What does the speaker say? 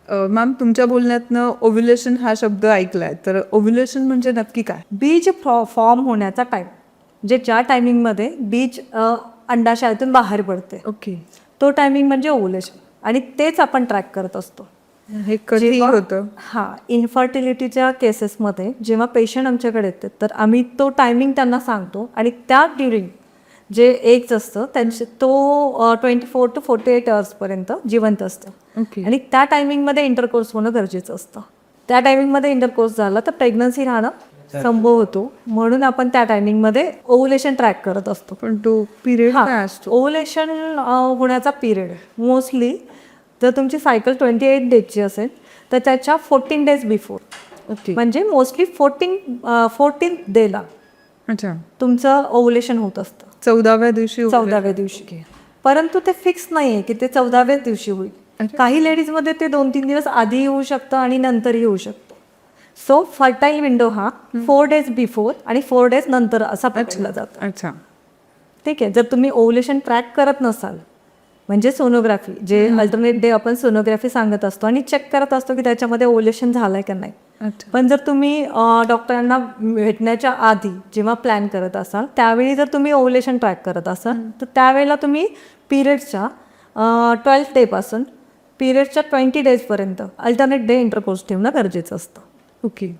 Ma'am तुमच्या बोलण्यातनं ovulation हा शब्द ऐकलाय, तर ओव्ह्युलेशन म्हणजे नक्की काय? बीज फॉर्म होण्याचा टाईम, जे ज्या टायमिंगमध्ये बीज अंडाशयातून बाहेर पडते, ओके. तो टायमिंग म्हणजे ओव्ह्युलेशन. आणि तेच आपण ट्रॅक करत असतो. हे कधी होतं? हां, इन्फर्टिलिटीच्या केसेसमध्ये जेव्हा पेशंट आमच्याकडे येतात, तर आम्ही तो टायमिंग त्यांना सांगतो आणि त्या ड्युरिंग जे एग्ज असतं त्यांचे तो 24 to 48 आवर्सपर्यंत जिवंत असतं. ओके. आणि त्या टायमिंगमध्ये इंटरकोर्स होणं गरजेचं असतं. त्या टायमिंगमध्ये इंटरकोर्स झाला तर प्रेग्नन्सी राहणं संभव होतो. म्हणून आपण त्या टायमिंगमध्ये ओव्ह्युलेशन ट्रॅक करत असतो. पण तो पिरियड काय असतो? ओव्ह्युलेशन होण्याचा पिरियड मोस्टली जर तुमची सायकल 28 डेजची असेल तर त्याच्या 14 डेज बिफोर, ओके. म्हणजे मोस्टली 14th डेला अच्छा. तुमचं ओव्ह्युलेशन होत असतं. 14व्या दिवशी 14व्या दिवशी. परंतु ते फिक्स नाही आहे की ते 14व्याच दिवशी होईल. काही लेडीजमध्ये ते 2-3 दिवस आधी येऊ शकतं आणि नंतरही येऊ शकतं. सो फर्टाईल विंडो हा 4 डेज बिफोर आणि 4 डेज नंतर असा पकडला जातो. अच्छा. ठीक आहे. जर तुम्ही ओव्ह्युलेशन ट्रॅक करत नसाल, म्हणजे सोनोग्राफी, जे अल्टरनेट डे आपण सोनोग्राफी सांगत असतो आणि चेक करत असतो की त्याच्यामध्ये ओव्ह्युलेशन झालंय का नाही. अच्छा. पण जर तुम्ही डॉक्टरांना भेटण्याच्या आधी जेव्हा प्लॅन करत असाल त्यावेळी जर तुम्ही ओव्ह्युलेशन ट्रॅक करत असाल तर त्यावेळेला तुम्ही पिरियड्सच्या 12th डेपासून पिरियड्सच्या 20 डेजपर्यंत अल्टरनेट डे इंटरकोर्स ठेवणं गरजेचं असतं. ओके.